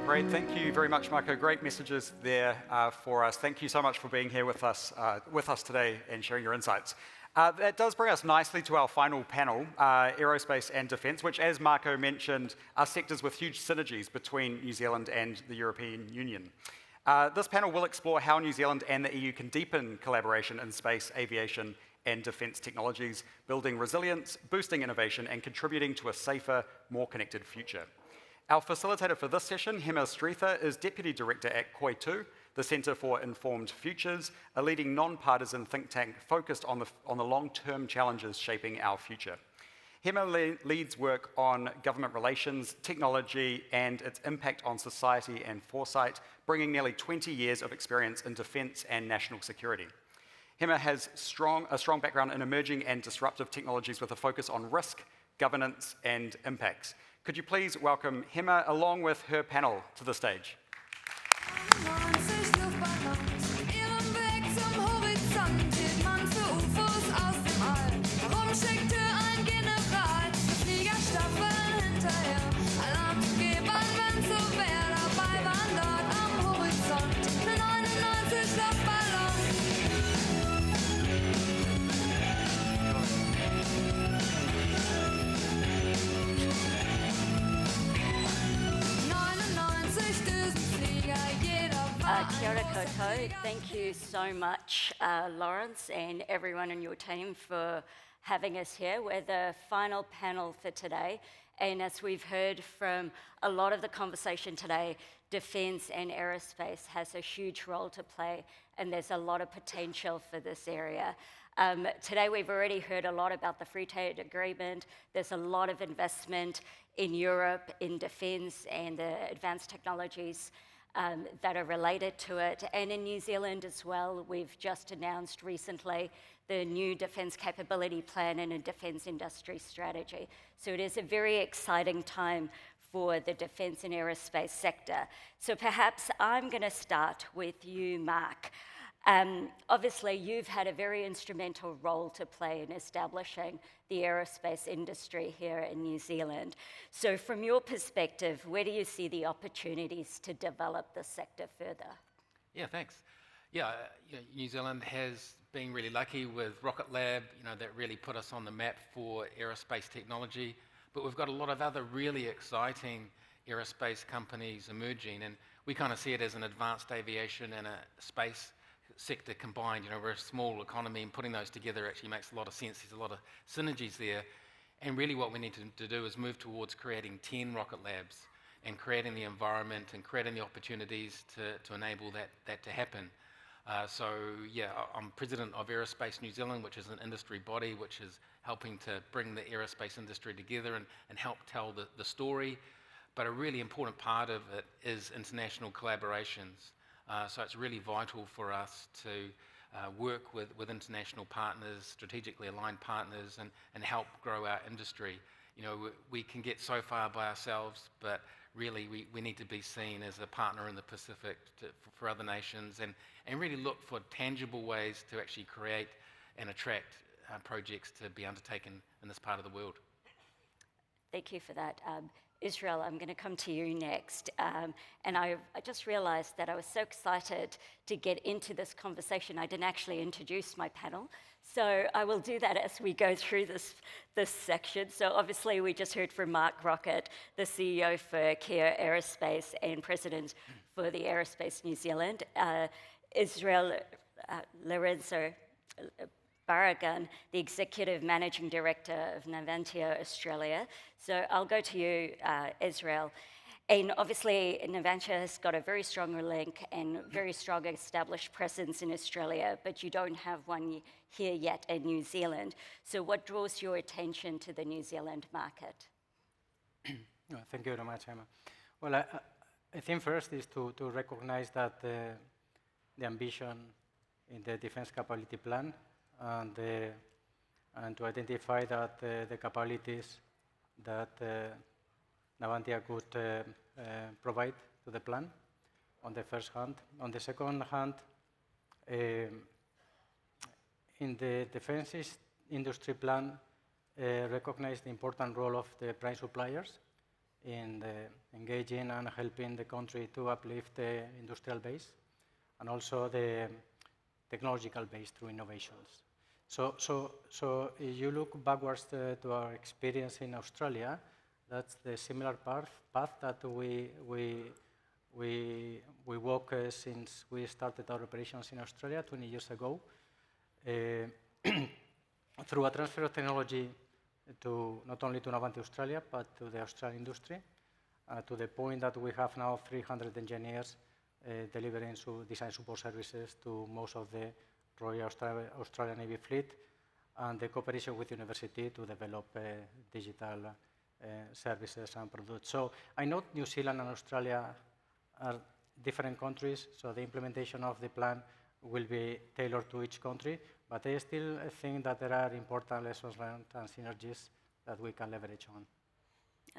Great, thank you very much, Marco. Great messages there for us. Thank you so much for being here with us today and sharing your insights. That does bring us nicely to our final panel, Aerospace and Defence, which, as Marco mentioned, are sectors with huge synergies between New Zealand and the European Union. This panel will explore how New Zealand and the EU can deepen collaboration in space, aviation, and defence technologies, building resilience, boosting innovation, and contributing to a safer, more connected future. Our facilitator for this session, Hema Sridhar, is Deputy Director at Koitu, the Centre for Informed Futures, a leading non-partisan think tank focused on the long-term challenges shaping our future. Hema leads work on government relations, technology, and its impact on society and foresight, bringing nearly 20 years of experience in defence and national security. Hema has a strong background in emerging and disruptive technologies with a focus on risk, governance, and impacts. Could you please welcome Hema along with her panel to the stage? Kia ora koutou. Thank you so much, Lawrence, and everyone in your team for having us here. We're the final panel for today, and as we've heard from a lot of the conversation today, defence and aerospace has a huge role to play, and there's a lot of potential for this area. Today we've already heard a lot about the free trade agreement. There's a lot of investment in Europe in defence and the advanced technologies that are related to it. And in New Zealand as well, we've just announced recently the new Defence Capability Plan and a Defence Industry Strategy. So it is a very exciting time for the defence and aerospace sector. So perhaps I'm going to start with you, Mark. Obviously, you've had a very instrumental role to play in establishing the aerospace industry here in New Zealand. So from your perspective, where do you see the opportunities to develop the sector further? Yeah, thanks. Yeah, New Zealand has been really lucky with Rocket Lab, that really put us on the map for aerospace technology. But we've got a lot of other really exciting aerospace companies emerging, and we kind of see it as an advanced aviation and a space sector combined. We're a small economy, and putting those together actually makes a lot of sense. There's a lot of synergies there, and really what we need to do is move towards creating 10 rocket labs and creating the environment and creating the opportunities to enable that to happen. I'm president of Aerospace New Zealand, which is an industry body which is helping to bring the aerospace industry together and help tell the story. But a really important part of it is international collaborations. So it's really vital for us to work with international partners, strategically aligned partners, and help grow our industry. We can get so far by ourselves, but really we need to be seen as a partner in the Pacific for other nations, and really look for tangible ways to actually create and attract projects to be undertaken in this part of the world. Thank you for that. Israel, I'm going to come to you next. And I just realized that I was so excited to get into this conversation, I didn't actually introduce my panel. So I will do that as we go through this section. So obviously we just heard from Mark Rocket, the CEO for Kia Aerospace and President for the Aerospace New Zealand. Israel Lorenzo Barragán, the Executive Managing Director of Navantia Australia. So I'll go to you, Israel. And obviously, Navantia has got a very strong link and very strong established presence in Australia, but you don't have one here yet in New Zealand. So what draws your attention to the New Zealand market? Thank you very much, Emma. Well, I think first is to recognize that the ambition in the Defence Capability Plan and to identify that the capabilities that Navantia could provide to the plan on the first hand. On the second hand, in the defence industry plan, recognize the important role of the prime suppliers in engaging and helping the country to uplift the industrial base and also the technological base through innovations. So if you look backwards to our experience in Australia, that's the similar path that we walk since we started our operations in Australia 20 years ago. Through a transfer of technology to not only to Navantia Australia, but to the Australian industry, to the point that we have now 300 engineers delivering design support services to most of the Royal Australian Navy fleet, and the cooperation with university to develop digital services and products. So I know New Zealand and Australia are different countries, so the implementation of the plan will be tailored to each country, but I still think that there are important lessons learned and synergies that we can leverage on.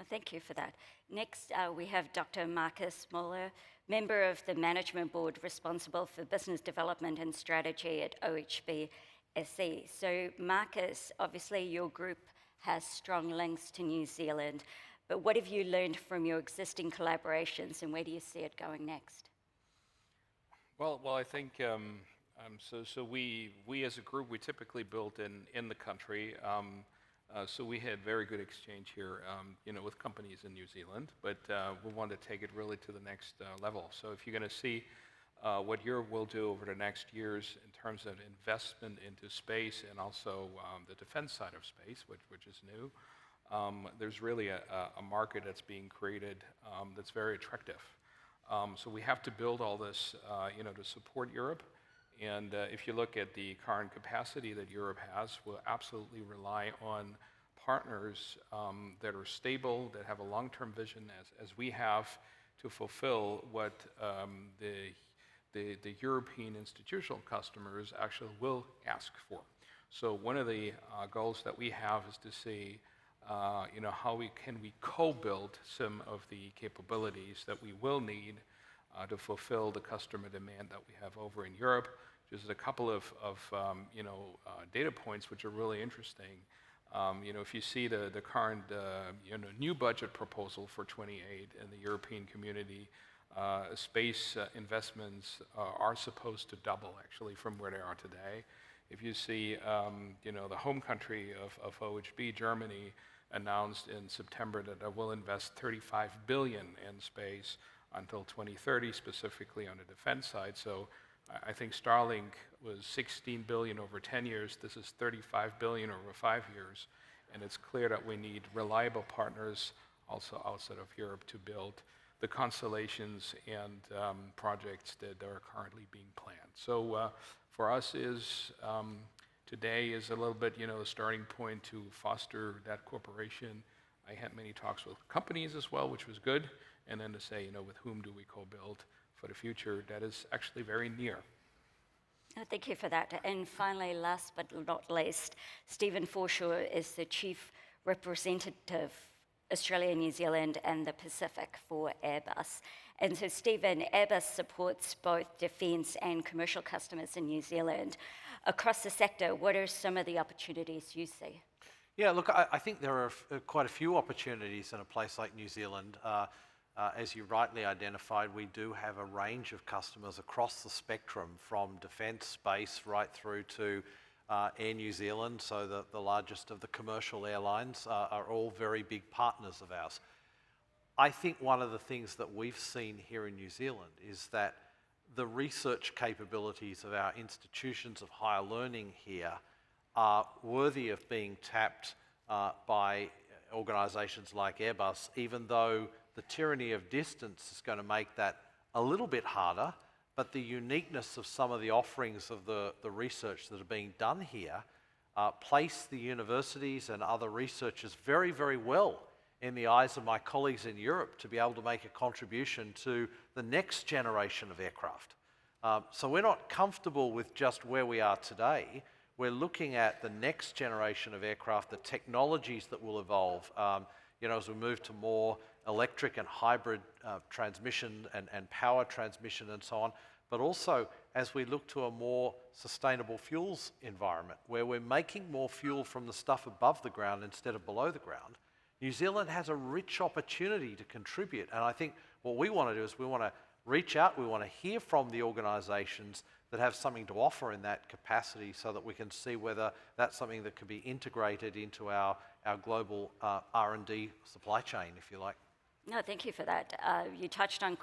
Thank you for that. Next, we have Dr. Markus Moeller, member of the management board responsible for business development and strategy at OHB SE. So Markus, obviously your group has strong links to New Zealand, but what have you learned from your existing collaborations and where do you see it going next? Well, I think, so we as a group, we typically build in the country. So we had very good exchange here, with companies in New Zealand, but we want to take it really to the next level. So if you're going to see what Europe will do over the next years in terms of investment into space and also the defense side of space, which is new, there's really a market that's being created that's very attractive. So we have to build all this, to support Europe. And if you look at the current capacity that Europe has, we'll absolutely rely on partners that are stable, that have a long-term vision, as we have, to fulfill what the European institutional customers actually will ask for. So one of the goals that we have is to see, how we co-build some of the capabilities that we will need to fulfill the customer demand that we have over in Europe. Just a couple of data points which are really interesting. If you see the current new budget proposal for 28 in the European community, space investments are supposed to double actually from where they are today. If you see, the home country of OHB, Germany, announced in September that it will invest 35 billion in space until 2030, specifically on the defense side. So I think Starlink was 16 billion over 10 years. This is 35 billion over 5 years. And it's clear that we need reliable partners also outside of Europe to build the constellations and projects that are currently being planned. So for us today is a little bit, a starting point to foster that cooperation. I had many talks with companies as well, which was good. And then to say, with whom do we co-build for the future, that is actually very near. Thank you for that. And finally, last but not least, Stephen Forshaw is the Chief Representative, Australia, New Zealand and the Pacific for Airbus. And so Stephen, Airbus supports both defence and commercial customers in New Zealand. Across the sector, what are some of the opportunities you see? Yeah, look, I think there are quite a few opportunities in a place like New Zealand. As you rightly identified, we do have a range of customers across the spectrum, from defence, space, right through to Air New Zealand. So the largest of the commercial airlines are all very big partners of ours. I think one of the things that we've seen here in New Zealand is that the research capabilities of our institutions of higher learning here are worthy of being tapped by organisations like Airbus, even though the tyranny of distance is going to make that a little bit harder, but the uniqueness of some of the offerings of the research that are being done here place the universities and other researchers very, very well in the eyes of my colleagues in Europe to be able to make a contribution to the next generation of aircraft. So we're not comfortable with just where we are today. We're looking at the next generation of aircraft, the technologies that will evolve, as we move to more electric and hybrid transmission and power transmission and so on, but also as we look to a more sustainable fuels environment where we're making more fuel from the stuff above the ground instead of below the ground, New Zealand has a rich opportunity to contribute. And I think what we want to do is we want to reach out, we want to hear from the organisations that have something to offer in that capacity so that we can see whether that's something that could be integrated into our global R&D supply chain, if you like. No, thank you for that. You touched on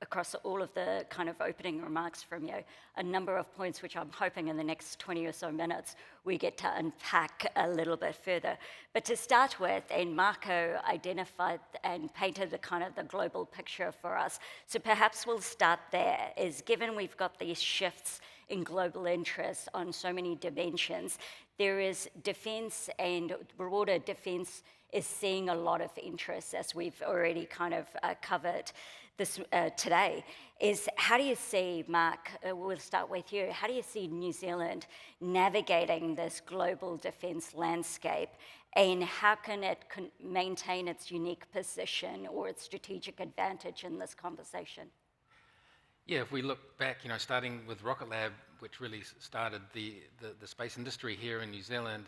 across all of the kind of opening remarks from you, a number of points which I'm hoping in the next 20 or so minutes we get to unpack a little bit further. But to start with, and Marco identified and painted the kind of the global picture for us, so perhaps we'll start there, is given we've got these shifts in global interest on so many dimensions, there is defence and broader defence is seeing a lot of interest, as we've already kind of covered this today, is how do you see, Mark, we'll start with you, how do you see New Zealand navigating this global defence landscape, and how can it maintain its unique position or its strategic advantage in this conversation? Yeah, if we look back, starting with Rocket Lab, which really started the space industry here in New Zealand,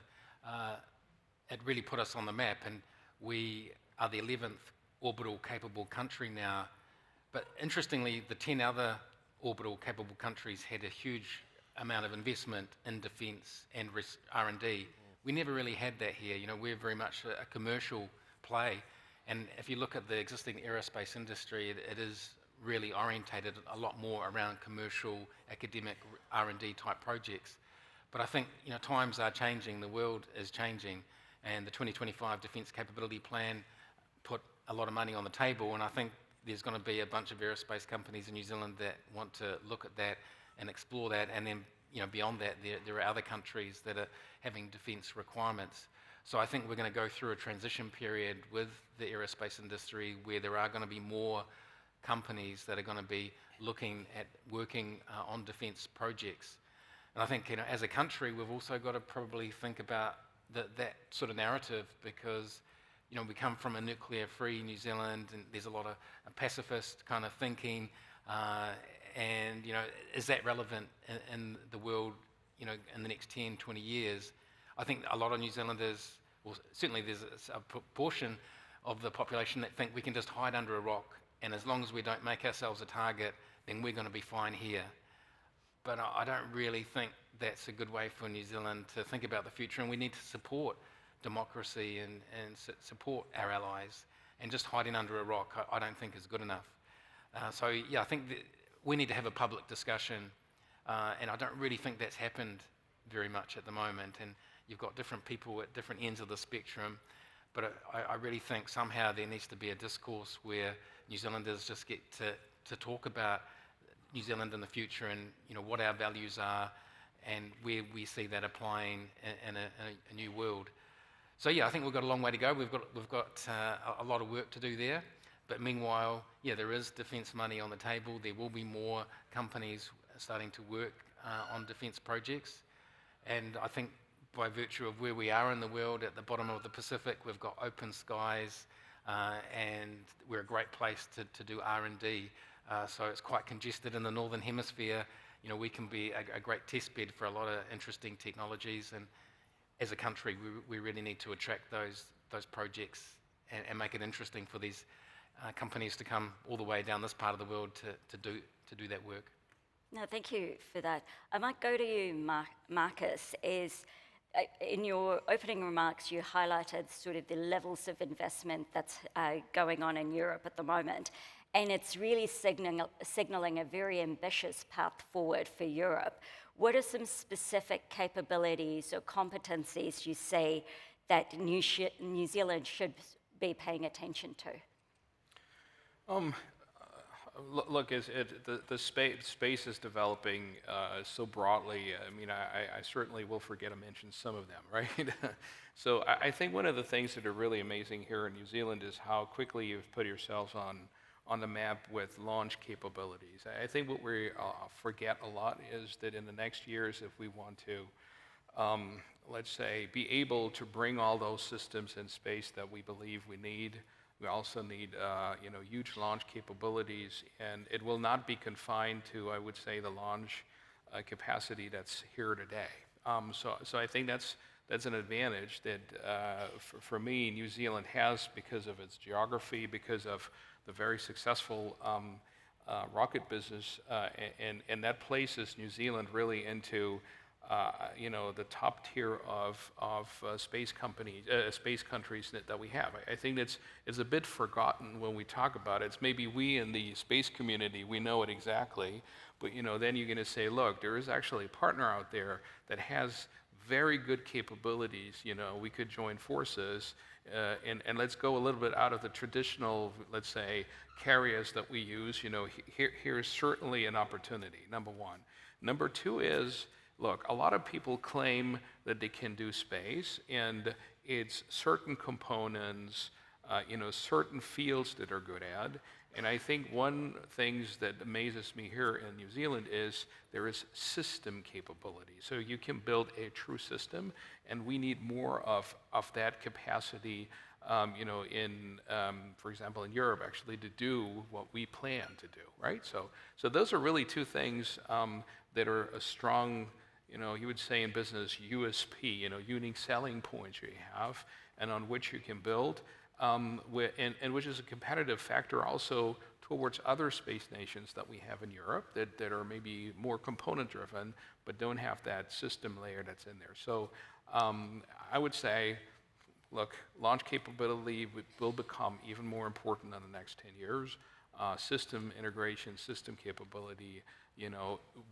it really put us on the map, and we are the 11th orbital capable country now. But interestingly, the 10 other orbital capable countries had a huge amount of investment in defence and R&D. We never really had that here. We're very much a commercial play, and if you look at the existing aerospace industry, it is really orientated a lot more around commercial, academic R&D type projects. But I think times are changing, the world is changing, and the 2025 Defence Capability Plan put a lot of money on the table, and I think there's going to be a bunch of aerospace companies in New Zealand that want to look at that and explore that, and then beyond that there are other countries that are having defence requirements. So I think we're going to go through a transition period with the aerospace industry where there are going to be more companies that are going to be looking at working on defence projects. And I think as a country we've also got to probably think about that sort of narrative, because we come from a nuclear-free New Zealand, and there's a lot of pacifist kind of thinking, and is that relevant in the world in the next 10, 20 years? I think a lot of New Zealanders, well, certainly there's a proportion of the population that think we can just hide under a rock, and as long as we don't make ourselves a target, then we're going to be fine here. But I don't really think that's a good way for New Zealand to think about the future, and we need to support democracy and support our allies, and just hiding under a rock I don't think is good enough. So yeah, I think that we need to have a public discussion, and I don't really think that's happened very much at the moment, and you've got different people at different ends of the spectrum, but I really think somehow there needs to be a discourse where New Zealanders just get to talk about New Zealand in the future, and what our values are and where we see that applying in a new world. So yeah, I think we've got a long way to go. We've got a lot of work to do there. But meanwhile, yeah, there is defence money on the table. There will be more companies starting to work on defence projects. And I think by virtue of where we are in the world, at the bottom of the Pacific, we've got open skies, and we're a great place to do R&D. So it's quite congested in the Northern Hemisphere. We can be a great test bed for a lot of interesting technologies, and as a country, we really need to attract those projects and make it interesting for these companies to come all the way down this part of the world to do that work. No, thank you for that. I might go to you, Markus. In your opening remarks, you highlighted sort of the levels of investment that's going on in Europe at the moment, and it's really signaling a very ambitious path forward for Europe. What are some specific capabilities or competencies you see that New Zealand should be paying attention to? Look, the space is developing so broadly. I mean, I certainly will forget to mention some of them, right? So I think one of the things that are really amazing here in New Zealand is how quickly you've put yourselves on the map with launch capabilities. I think what we forget a lot is that in the next years, if we want to, let's say, be able to bring all those systems in space that we believe we need, we also need huge launch capabilities, and it will not be confined to, I would say, the launch capacity that's here today. So I think that's That's an advantage that, for me, New Zealand has because of its geography, because of the very successful rocket business, and that places New Zealand really into the top tier of space companies, space countries that we have. I think it's a bit forgotten when we talk about it. It's maybe we in the space community, we know it exactly, but then you're going to say, look, there is actually a partner out there that has very good capabilities. We could join forces, and let's go a little bit out of the traditional, let's say, carriers that we use. Here's certainly an opportunity, number one. Number two is, look, a lot of people claim that they can do space, and it's certain components, certain fields that are good at. And I think one things that amazes me here in New Zealand is there is system capability. So you can build a true system, and we need more of that capacity, for example, in Europe, actually, to do what we plan to do, right? So those are really two things that are a strong, you would say in business, USP, unique selling points you have, and on which you can build. And which is a competitive factor also towards other space nations that we have in Europe that are maybe more component driven but don't have that system layer that's in there. So I would say, look, launch capability will become even more important in the next 10 years. System integration, system capability,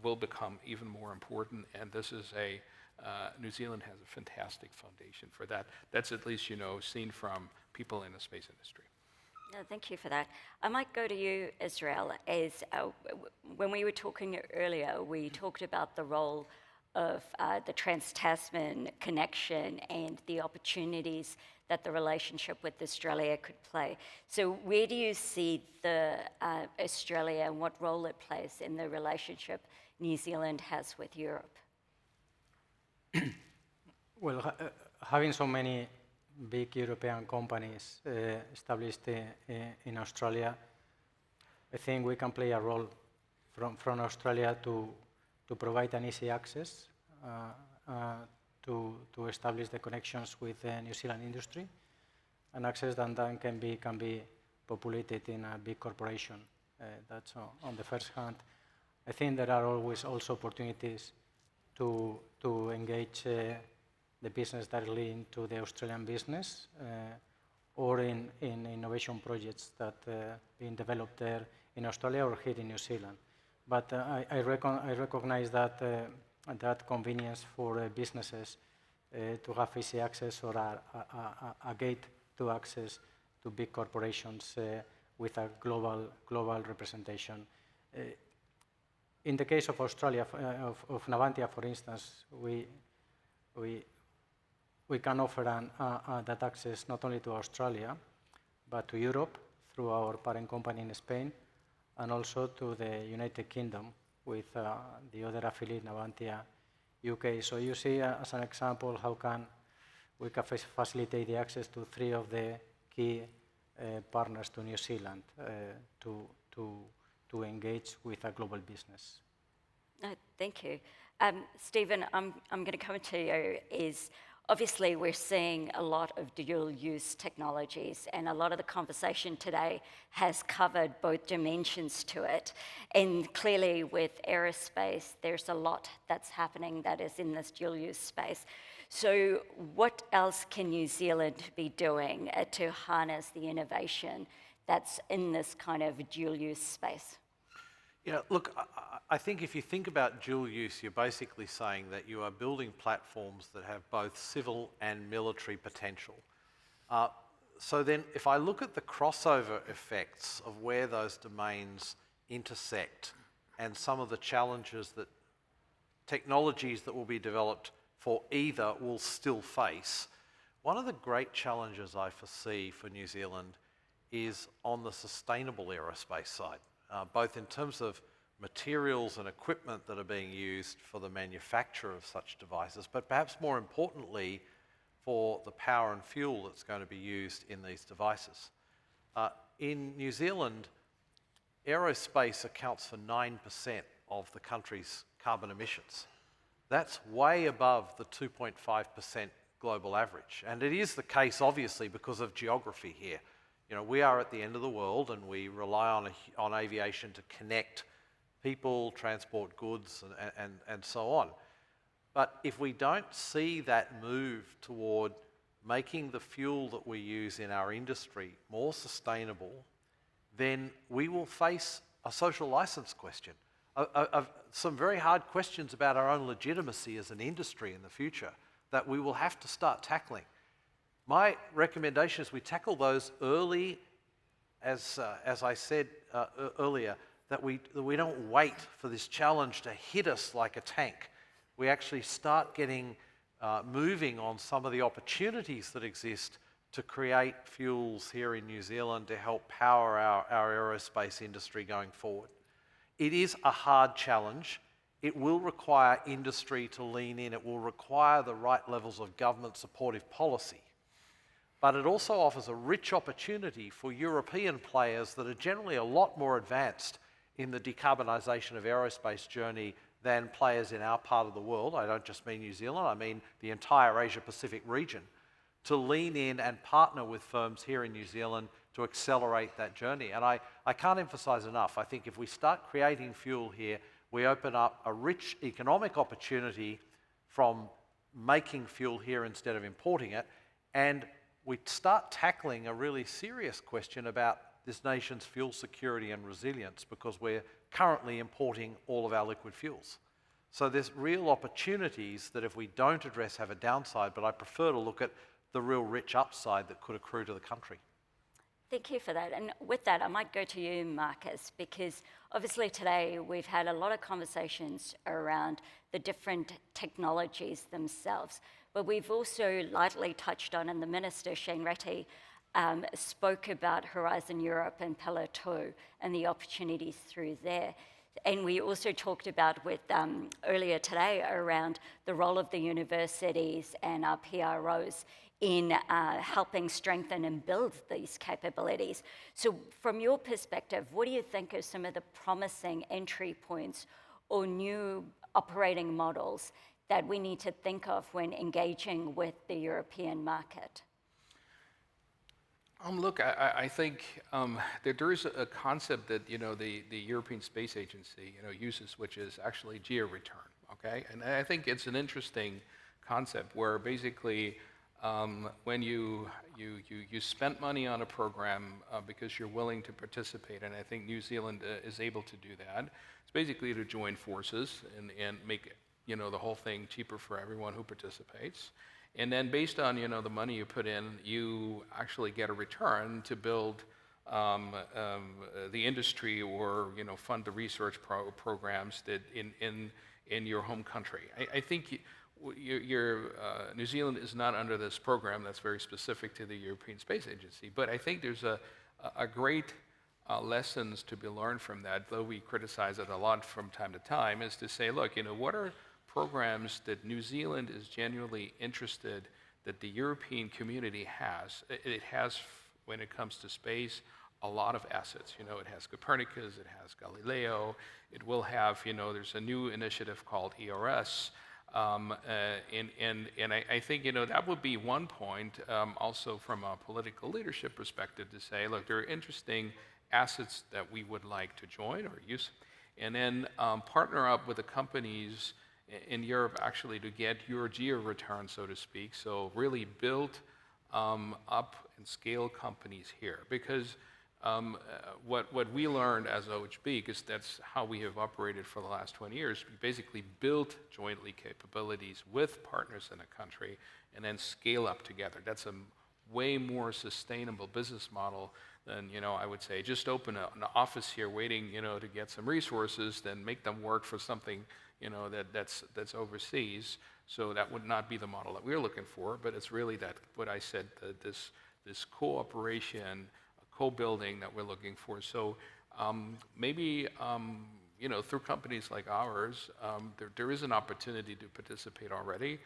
will become even more important, and this is New Zealand has a fantastic foundation for that. That's at least, seen from people in the space industry. No, thank you for that. I might go to you, Israel, as when we were talking earlier, we talked about the role of the Trans-Tasman connection and the opportunities that the relationship with Australia could play. So where do you see the Australia and what role it plays in the relationship New Zealand has with Europe? Well, having so many big European companies established in Australia, I think we can play a role from Australia to provide an easy access to establish the connections with the New Zealand industry, an access that then can be populated in a big corporation. That's on the first hand. I think there are always also opportunities to engage the business directly into the Australian business or in innovation projects that being developed there in Australia or here in New Zealand. But I recognize that that convenience for businesses to have easy access or a gate to access to big corporations with a global representation. In the case of Australia, of Navantia, for instance, we can offer that access not only to Australia, but to Europe through our parent company in Spain, and also to the United Kingdom with the other affiliate, Navantia UK. So you see, as an example, how we can facilitate the access to 3 of the key partners to New Zealand to engage with a global business. Thank you. Stephen, I'm going to come to you. Obviously, we're seeing a lot of dual-use technologies, and a lot of the conversation today has covered both dimensions to it. And clearly, with aerospace, there's a lot that's happening that is in this dual-use space. So what else can New Zealand be doing to harness the innovation that's in this kind of dual-use space? Yeah, look, I think if you think about dual use, you're basically saying that you are building platforms that have both civil and military potential. So then if I look at the crossover effects of where those domains intersect and some of the challenges that technologies that will be developed for either will still face, one of the great challenges I foresee for New Zealand is on the sustainable aerospace side. Both in terms of materials and equipment that are being used for the manufacture of such devices, but perhaps more importantly, for the power and fuel that's going to be used in these devices. In New Zealand, aerospace accounts for 9% of the country's carbon emissions. That's way above the 2.5% global average. And it is the case, obviously, because of geography here. You know, we are at the end of the world, and we rely on aviation to connect people, transport goods, and so on. But if we don't see that move toward making the fuel that we use in our industry more sustainable, then we will face a social license question, some very hard questions about our own legitimacy as an industry in the future that we will have to start tackling. My recommendation is we tackle those early, as I said earlier, that we don't wait for this challenge to hit us like a tank. We actually start getting moving on some of the opportunities that exist to create fuels here in New Zealand to help power our aerospace industry going forward. It is a hard challenge. It will require industry to lean in. It will require the right levels of government supportive policy. But it also offers a rich opportunity for European players that are generally a lot more advanced in the decarbonisation of aerospace journey than players in our part of the world. I don't just mean New Zealand, I mean the entire Asia-Pacific region, to lean in and partner with firms here in New Zealand to accelerate that journey. And I can't emphasise enough, I think if we start creating fuel here, we open up a rich economic opportunity from making fuel here instead of importing it, and we start tackling a really serious question about this nation's fuel security and resilience, because we're currently importing all of our liquid fuels. So there's real opportunities that if we don't address have a downside, but I prefer to look at the real rich upside that could accrue to the country. Thank you for that. And with that, I might go to you, Markus, because obviously today we've had a lot of conversations around the different technologies themselves, but we've also lightly touched on, and the Minister, Shane Ratty, spoke about Horizon Europe and Pillar 2 and the opportunities through there. And we also talked about with earlier today around the role of the universities and our PROs in helping strengthen and build these capabilities. So from your perspective, what do you think are some of the promising entry points or new operating models that we need to think of when engaging with the European market? Look, I think that there is a concept that the European Space Agency uses, which is actually geo-return. Okay, and I think it's an interesting concept where basically when you spent money on a program because you're willing to participate, and I think New Zealand is able to do that. It's basically to join forces and make the whole thing cheaper for everyone who participates. And then based on the money you put in, you actually get a return to build the industry or fund the research programs that in your home country. I think New Zealand is not under this program that's very specific to the European Space Agency, but I think there's a great lessons to be learned from that, though we criticize it a lot from time to time, is to say, look, what are programs that New Zealand is genuinely interested that the European community has. It has, when it comes to space, a lot of assets. It has Copernicus, it has Galileo, it will have, there's a new initiative called ERS. And I think, that would be one point also from a political leadership perspective to say, look, there are interesting assets that we would like to join or use, and then partner up with the companies in Europe actually to get your geo-return, so to speak. So really build up and scale companies here. Because what we learned as OHB, because that's how we have operated for the last 20 years, we basically built jointly capabilities with partners in a country and then scale up together. That's a way more sustainable business model than, I would say, just open an office here waiting, to get some resources, then make them work for something that's overseas. So that would not be the model that we're looking for, but it's really that, what I said, this cooperation, co-building that we're looking for. So maybe, through companies like ours, there is an opportunity to participate already.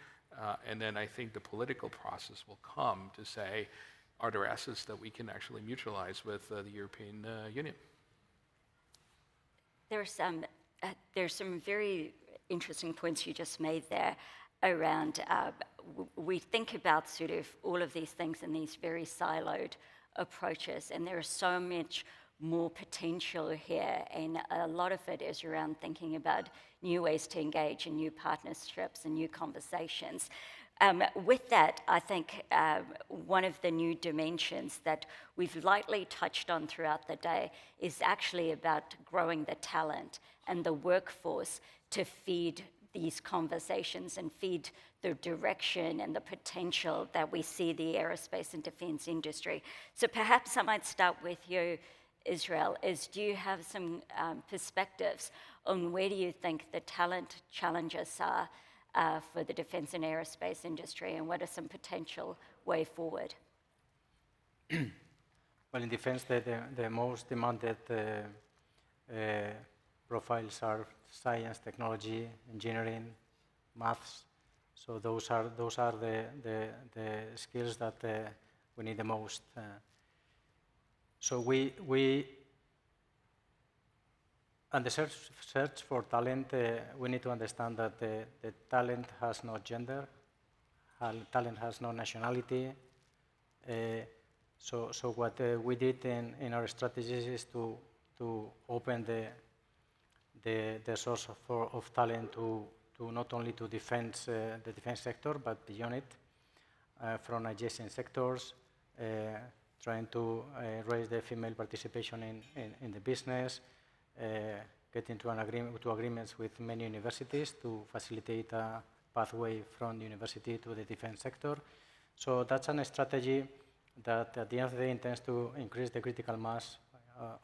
And then I think the political process will come to say, are there assets that we can actually mutualize with the European Union? There's some very interesting points you just made there around, we think about sort of all of these things in these very siloed approaches, and there is so much more potential here, and a lot of it is around thinking about new ways to engage and new partnerships and new conversations. With that, I think one of the new dimensions that we've lightly touched on throughout the day is actually about growing the talent and the workforce to feed these conversations and feed the direction and the potential that we see the aerospace and defense industry. So perhaps I might start with you, Israel, do you have some perspectives on where do you think the talent challenges are for the defense and aerospace industry, and what are some potential way forward? Well, in defense, the most demanded profiles are science, technology, engineering, maths. So those are the skills that we need the most. So we and the search for talent, we need to understand that the talent has no gender, talent has no nationality. So what we did in our strategies is to open the source of talent to not only to defense, the defense sector, but beyond it, from adjacent sectors, trying to raise the female participation in the business, getting to agreements with many universities to facilitate a pathway from the university to the defense sector. So that's a strategy that at the end of the day intends to increase the critical mass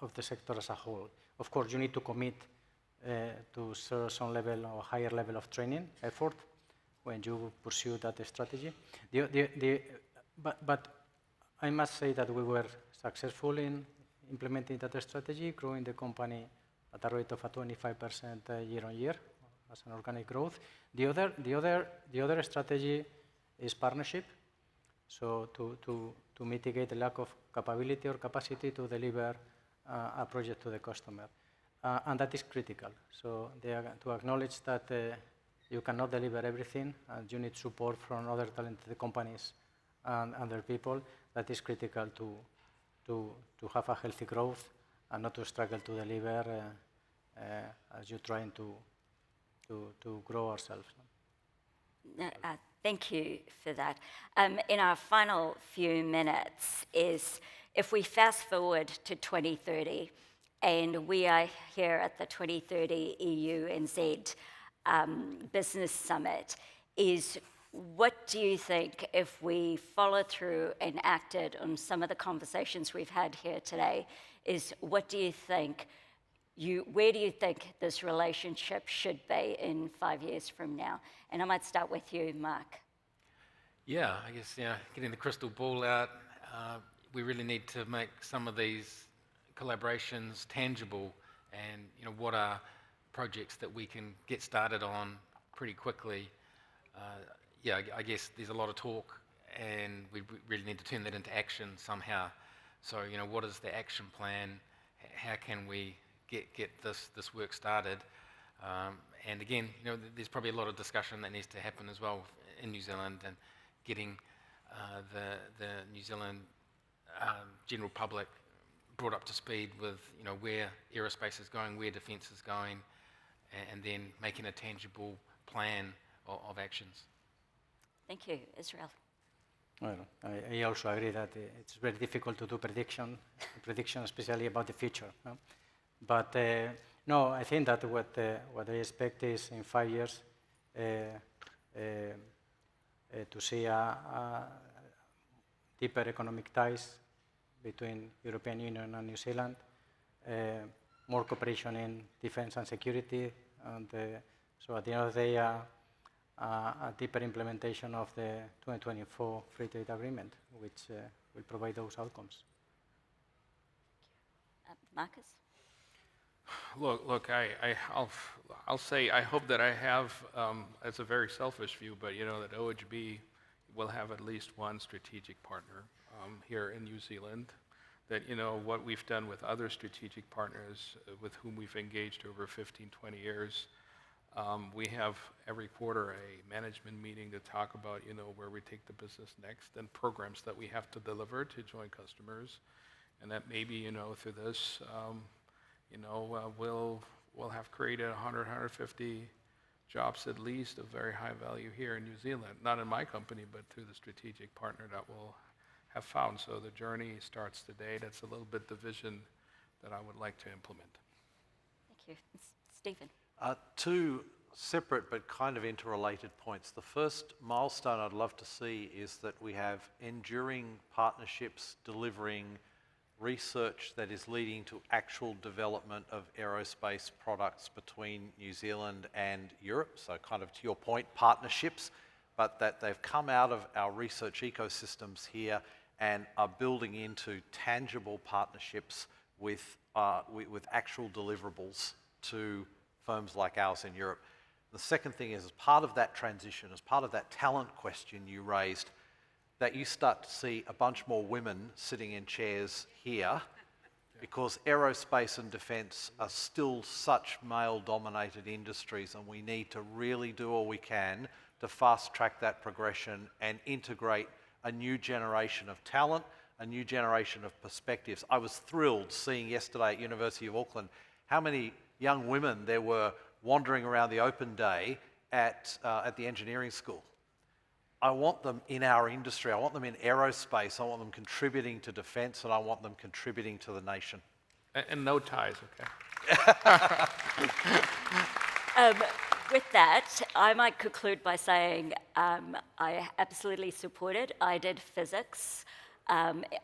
of the sector as a whole. Of course, you need to commit to some level or higher level of training effort when you pursue that strategy. But I must say that we were successful in implementing that strategy, growing the company at a rate of 25% year on year as an organic growth. The other strategy is partnership. So to mitigate the lack of capability or capacity to deliver a project to the customer. And that is critical. So to acknowledge that you cannot deliver everything and you need support from other talented companies and other people, that is critical to have a healthy growth and not to struggle to deliver as you're trying to grow ourselves. Thank you for that. In our final few minutes is, if we fast forward to 2030, and we are here at the 2030 EU and Z Business Summit, is what do you think, if we follow through and acted on some of the conversations we've had here today, is what do you think, where do you think this relationship should be in 5 years from now? And I might start with you, Mark. Yeah, I guess getting the crystal ball out, we really need to make some of these collaborations tangible, and what are projects that we can get started on pretty quickly. I guess there's a lot of talk, and we really need to turn that into action somehow. So what is the action plan? How can we get this work started? And again, there's probably a lot of discussion that needs to happen as well in New Zealand, and getting the New Zealand general public brought up to speed with where aerospace is going, where defence is going, and then making a tangible plan of actions. Thank you, Israel. Well, I also agree that it's very difficult to do prediction, especially about the future. But no, I think that what I expect is in 5 years to see a deeper economic ties between European Union and New Zealand, more cooperation in defense and security, and so at the end of the day, a deeper implementation of the 2024 Free Trade Agreement, which will provide those outcomes. Markus? Look, I'll say I hope that I have, it's a very selfish view, but that OHB will have at least one strategic partner here in New Zealand. That what we've done with other strategic partners with whom we've engaged over 15, 20 years, We have every quarter a management meeting to talk about, where we take the business next and programs that we have to deliver to joint customers. And that maybe, through this, we'll have created 100, 150 jobs at least of very high value here in New Zealand, not in my company, but through the strategic partner that we'll have found. So the journey starts today. That's a little bit the vision that I would like to implement. Thank you. Stephen. Two separate but kind of interrelated points. The first milestone I'd love to see is that we have enduring partnerships delivering research that is leading to actual development of aerospace products between New Zealand and Europe. So kind of to your point, partnerships, but that they've come out of our research ecosystems here and are building into tangible partnerships with actual deliverables to firms like ours in Europe. The second thing is, as part of that transition, as part of that talent question you raised, that you start to see a bunch more women sitting in chairs here, because aerospace and defence are still such male-dominated industries, and we need to really do all we can to fast-track that progression and integrate a new generation of talent, a new generation of perspectives. I was thrilled seeing yesterday at University of Auckland how many young women there were wandering around the open day at the engineering school. I want them in our industry. I want them in aerospace. I want them contributing to defence, and I want them contributing to the nation. And no ties, okay? With that, I might conclude by saying I absolutely support it. I did physics,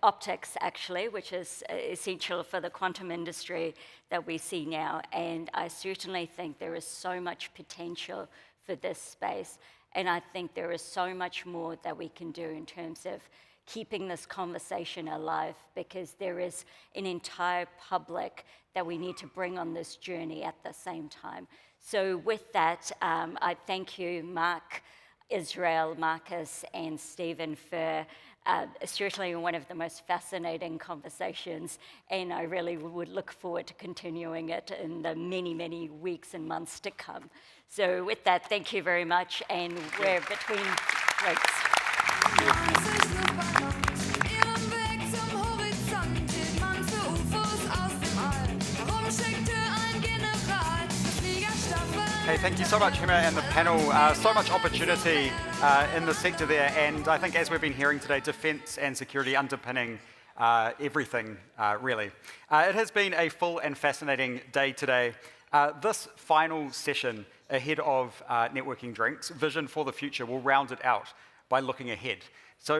optics actually, which is essential for the quantum industry that we see now. And I certainly think there is so much potential for this space. And I think there is so much more that we can do in terms of keeping this conversation alive, because there is an entire public that we need to bring on this journey at the same time. So with that, I thank you, Mark, Israel, Markus, and Stephen for certainly one of the most fascinating conversations, and I really would look forward to continuing it in the many, many weeks and months to come. So with that, thank you very much, and we're between breaks. Hey, thank you so much, Hema, and the panel. So much opportunity in the sector there, and I think as we've been hearing today, defence and security underpinning everything, really. It has been a full and fascinating day today. This final session ahead of networking drinks, Vision for the Future, will round it out by looking ahead. So